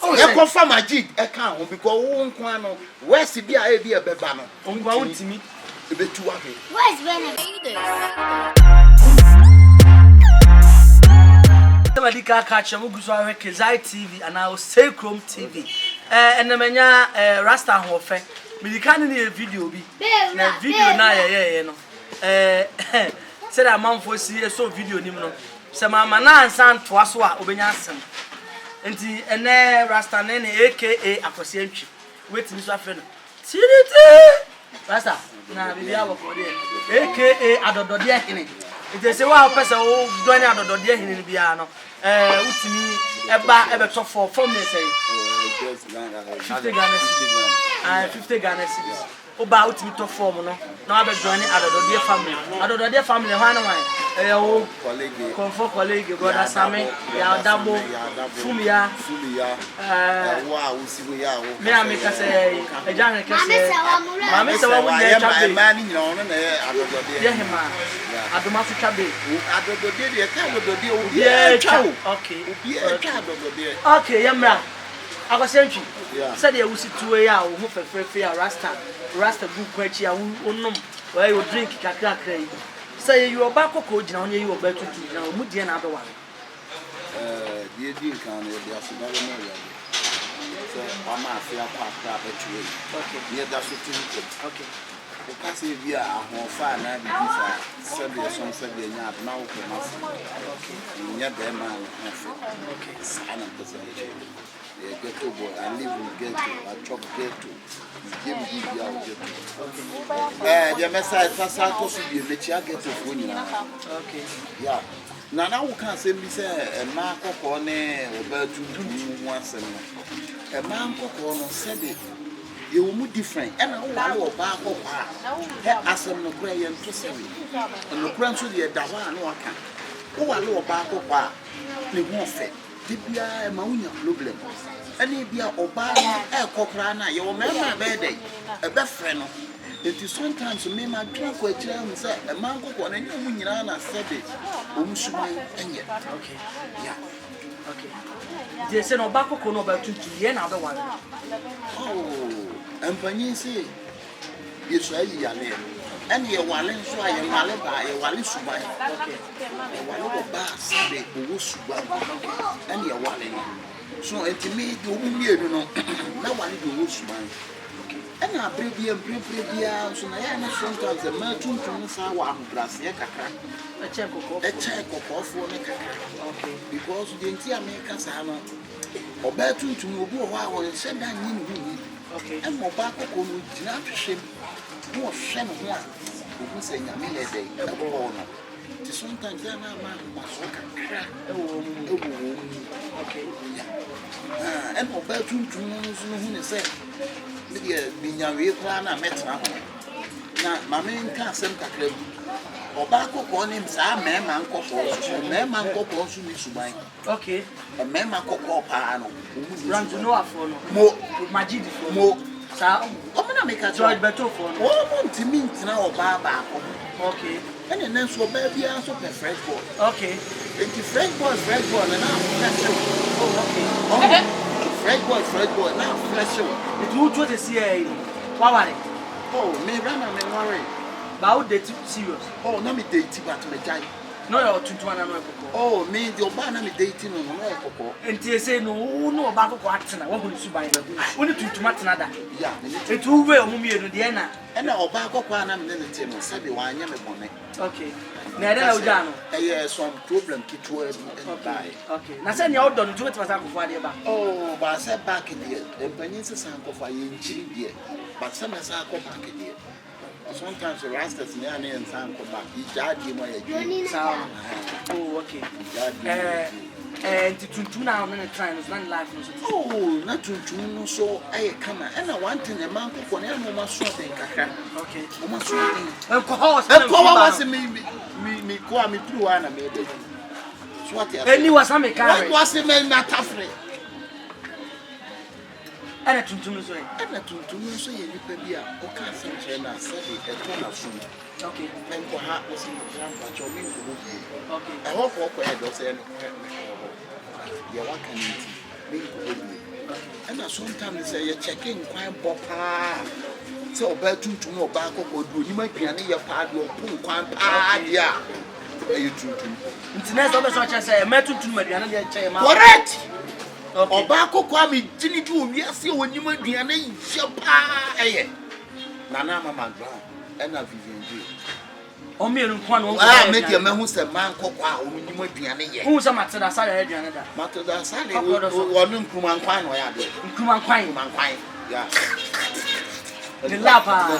You confirm Majid e kan ho because wo nko ano west bia e bia beba no. Ongwa untimi e betu ahe. Where's Venom? Somebody can catch them go so Kezai TV and now Say Chrome TV. And menya Rasta hofe. Me kan ni video bi. Na video na ye no. Say that man for see so video nim no. Se mama na ansan toa so a obenya asem. Enti ene Rasta ne aka Akosi Antwi. Wetimi so afa no. Tiriti. Rasta na bibia wako de aka Adodode Hene. Enti se wa pesa o do ni Adodode Hene bia no. Utimi eba ebeto for me say 50 Ghana cedis. 50 Ghana cedis. Oba utimi to form no. Na abe join Adodode family. Adodode family ho na wan. O comfort colleague brother Sami ya Dabo Fumia Wa usiwe ya wo. Me ameka say eja ne kese. Mama se wa mu ye twabe. Ma ni nyina ono na Adodode. Ye hema. Adoma fu twabe. Adodode de ka Adodode obi e twa. Okay. Obi e twa Adodode. Okay, yemra. Akosi Antwi. Said you wusi tuwe ya wo fefefe ya Rasta gu kwachi ya wonnom. Why you drink kakra krai. Say you are back ko gina onye you oba tutu na mu die na abewa. Die di kan e dia so na no ya. So mama afia kwa akra betuwe. Okay. Ye da so tin. Okay. O ka se bi a ahofa na bi bisa sabe so sabe nya na wo ko maso. Okay. Nya be ma na afa. Okay. Sana pesa je. Ghetto boy, I live in ghetto, I chop ghetto. Give me the ghetto. The message is to be the ghetto for you. Okay. Yeah. Now we can't say, a man cock on a bird to once a man cock on said it. You will move different, and I will back up. As I'm no cray and to say, and the crunch with the Dawa no account. Oh, I will back up. The warfare. Bia e ma unya problem ani bia oba e kokra na ye o mema be dey e be frɛ no it is sometimes me ma twa ko akira hu say e ma kokko na nya mu nyina na sebe o musuman enye. Okay. Yeah. Okay. They say no ba kokko no ba tuntu ye na be wa. Oh, ampanyin say yesu ayi ya le and ye wale nso aye wale ba ye wale suban. Okay. Ye wale go ba sebe o suban. And ye wale so intimi do mienu no na wale do suban. And na brebia so na ya na sometimes the man tuntum sa wa abrase ye kakra. A check kokofo ne kakra. Okay. Because the entire America sa no oba tuntum obi o wa wo se da nyi ne hu. Okay. And oba kokko no gina hwehwem. No hwe no ho a obi se nyame le dey e bo no. Ti sometimes na ma so kakra e wo mu. Okay. Yeah. And oba tuntum no so no hu ne se me de binyawe kra na metra ho. Na mama nka asem kakra bi. Oba kokko nim sa mema nkokko so mi suban. Okay. E mema kokko pa no. Run to no afo no. Mo Majid for mo sa o me na make a George Beto for no. O mo ntimi ntina oba ba ko. Okay. And then so baby so fresh boy. Okay. It's fresh boy and now fresh. Oh, okay. Fresh boy now fresh. It would to the CIA. Why? Oh, me run and me worry. But would they serious? Oh, no me dating but me jai. No, you're 21 and oh, me the obana me dating on no koko. And they say no about what na what will you buy the only to matter. Yeah, it will wear mummy and Diana. And now obako kwana me ne tell no sabi wa anya me bone. Okay. Na dey na ujano. Eh some problem kitwa bi. Okay. Na say you don do it was akofo ade ba. Oh, but I said back there. Empanyin se sankofa ye nchiri there. But some say akofo back there. Sometimes the rastas near and San back. He judged my oh, okay. And to now, trying to run life. Oh, not to so I come and I want in a month for no more shooting. Okay, almost shooting. Of course, me call me through Anna maybe. What was some car was the man not afraid. And a tuntum so. And a tuntum so you could be a cancer and I said a ton of food. Okay, and for her was in the ground, but you're mean to look. Okay, I hope I had also. Yeah, what can you eat? And sometimes say you're checking quite papa. So about to know back or do you might be an ear pad or pull quite yeah. You too. Internet of such say met to Mariana correct. Or back or kwami didn't do we are still when you might be an ear. Nana Mama Brown and a Vivian G. Omi nkwan make your man who's a man kokwa you might be an ear. Who's a matter that side Adriana? Matter that side one Kuman Quine or Kuman Quine. Yeah. The lapa.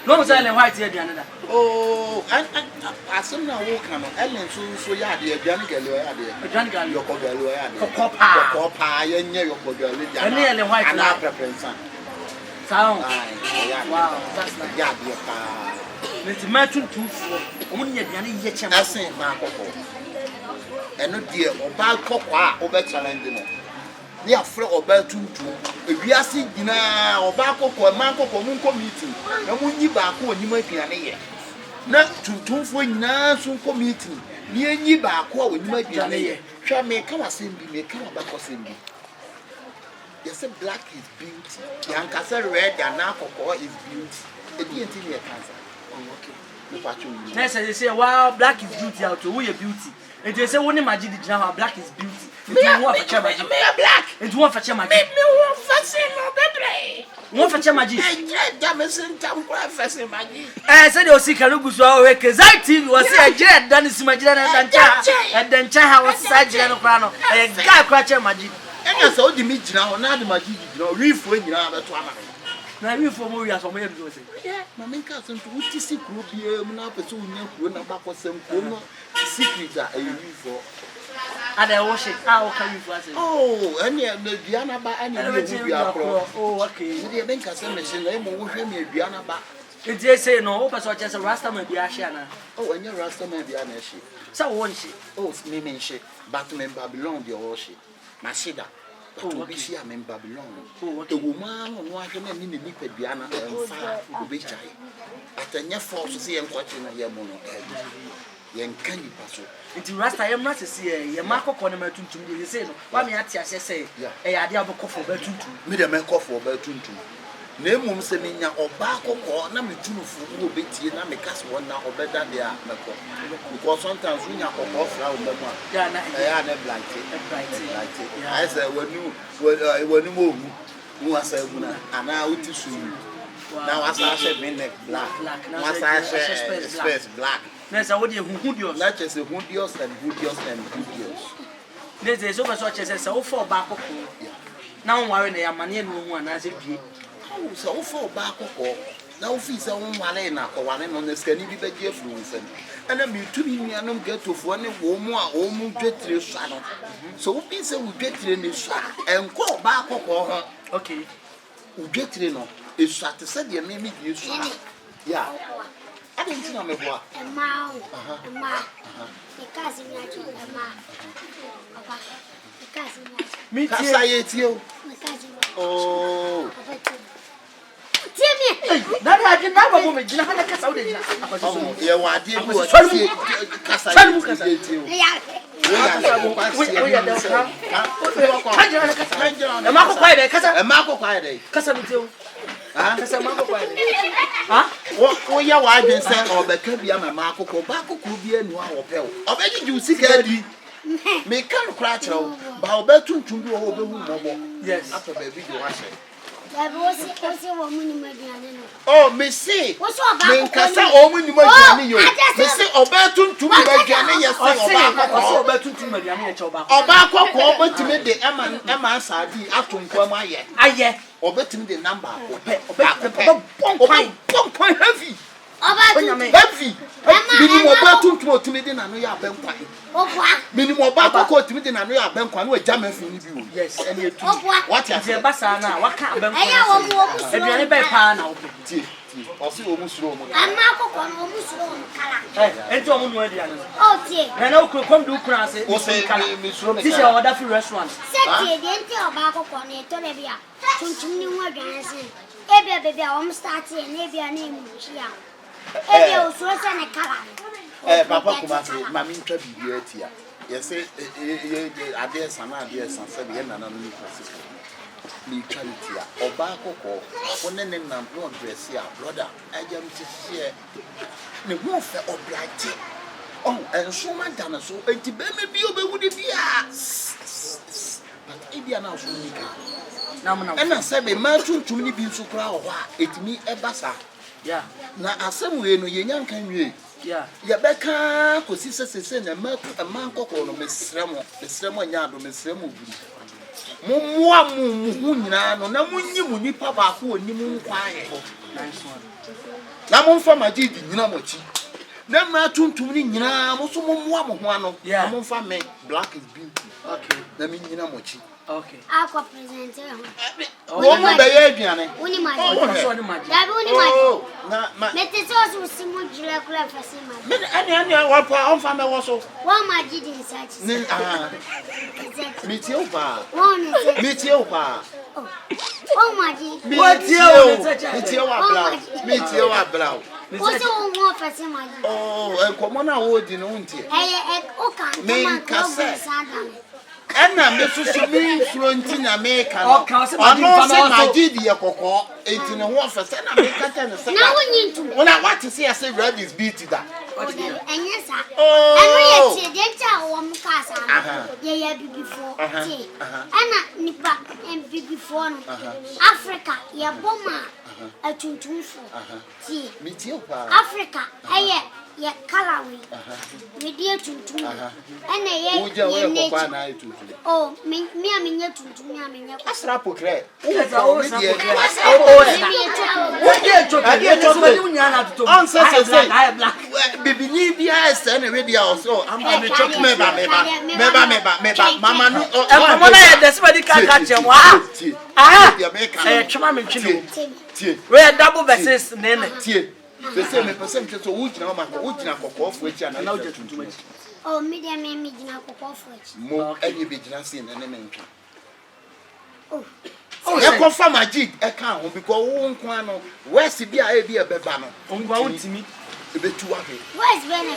No silent white Adriana. Oh, and I some now walk on Ellen so yeah, dear Janica, your Copa, your Copa, and nearly white and our preference. Sound. Wow, that's like yeah, it's matching too for only a yet. I say, Marco. And no dear, or bad cocoa, or better than near Fred or Belton. If we are seeing dinner or Baco or Marco or Munco meeting, and when you back when you might be an ear. Not to for Nansunco meeting, near you back when you might be an ear. Shall make come as in be come back or sing. Yes, black is beauty. Young Castle red and now cocoa is beauty. It didn't in your cancer. Next, they say, wow, black is beauty out to we a beauty. And they say, one imagine the now black is beauty. Me a black. And one for Chama. Me one for Chama. One for Chama. Jamison town breakfast in my I said, you'll see Kalugus or Kazati was a jet, done is Imagine and then Chaha was Sajano Prano, a guy cratcher magic. And I saw the meat now, not the magic, reef when you are the trauma. Now, you for more as a way of doing it. My main cousin, which is secret, now pursue you, back was some secret that you for. And I wash it. How can you pass it? Oh, and the Diana by any oh, okay. The main cousin, name will hear me Diana back. Did they say no? But such as a Rasta may be Ashana. Oh, and your Rasta may be an issue. So one she. Oh, me shit. Batman Babylon, the worship. Mashida. But we see a man Babylon. The woman who was in the Nippet Diana and fire for the bitch. At a near force to see and watching a yamono. Yen candy pass. It's Rasta, I am not to see a Marco Corner to me. You say, why me at say, a idea of coffee for Bertuntu. Made a man coffee for Bertuntu. Name won't say me or back or number 2 for Betty and I make us one now or better they are. Because sometimes we are off round the one. Yeah, I am a blanket. I said, when you move, who I said, and now it is soon. Now, as I said, men black. Now, as I said, space black. There's a woody who not just a Hoodios and Hoodios and Hoodios. There's over such as a so for back. Now, why they are money and one as it be. Oh, so for back or now, fees are one or one on the scanny be influence. And then you 2 million get to one or more get to shadow. So, we say we get in this and call back or okay. We get in it's shot to say, you made you yeah. I didn't know me what. A ma, the cousin, a ma, the cousin, me, I you. Oh, Timmy, that I can never move it. You know how to cast out it. Yeah, what did you oh, yeah, why been saying, or the can be a Marco, Baco could be a new hotel. I bet you see, Caddy. Make come crash out, but I'll to do over whom. Yes, after baby, you watch it. Oh, Missy, what's up? Casa, oh, when you might be you. Missy, Obertun to me, yes, or Baco, to me, the Emma Sadi, after Inquama yet. I yet, or bet me the number. Point heavy. Heavy. Minimum Obertun to me, then I know you are Ben. Minimum Baco to me, then I know you are Ben Quan with Jammer from you. Yes, and you too. What is your Bassana? What can't Ben? I am a better pan. Or see almost wrong. I'm Marco almost wrong. And Tom Wedian. Oh, dear. And I'll come to class. Or say, Miss Roman, this is our wonderful restaurant. Set the entire Baco Cornet, Tolivia, Tunchini more dancing. Ebia baby, I'm starting, and maybe a name. Ebia was and a color. Papa, Mammy, here. Yes, I dare some ideas and said, and me charity oba koko one ne nam no dress ya brother ajam tihie ne mo fe oblate oh enso ma dana so enti be me bi obewudi bia but ebia na so nika na na se be ma tuntum ni bi nso kra ho a etimi ebasa yeah na asem we no yenya nkan wie yeah ya beka kosi sese na ma nkoko no mesremo nya do mesremo bu mumwa mu nyina no na munyi mu nipa ba ko onim nkwan ho nice one na momfa magidi nyina mochi na ma tuntum ni nyina mo so mumwa mo ho ano na momfa me black is beauty okay na mi nyina mochi okay aqua presenter wo mo be ye aduane uni maji da bi uni maji na ma mete so simu jira kula fasi maji ani wa pa onfa me wo so wa maji din search ni mi ti o pa one search mi ti o pa o maji mi ti o wa blau mi ti o wa blau o se o mo fasi maji enkomo na wo di no ntie o kan me kase ena me susu mi frontina me kan ono se magidi ye kokko enti ne ho ofese na me kata ne se na wonyi ntu wona what say say red is beat that enye sa anu ye tie de cha wo mu kasa ye ye bibifo tie ana nipa bibifo no Africa ye boma atuntumfo tie mi tie pa Africa eye ye kalawi we die tuntum ana ye ye kokko na tuntum oh me amenye tuntum me amenye asra pokre o o die on say bibini bia ese na we dia also amba me chok me ba mama no enkomo na ye desibadi ka chem wa chuma me ntwino tie we double verses nene tie se me person so wo gina ma wo gina kokofo echi ana na o je tuntum echi oh media me gina kokofo echi mo anye be gina sin na ne me ntwa oh e kofa magid e kan ho because wo nko ano west bia e bia beba no ngwa untimi ebetu wa he where's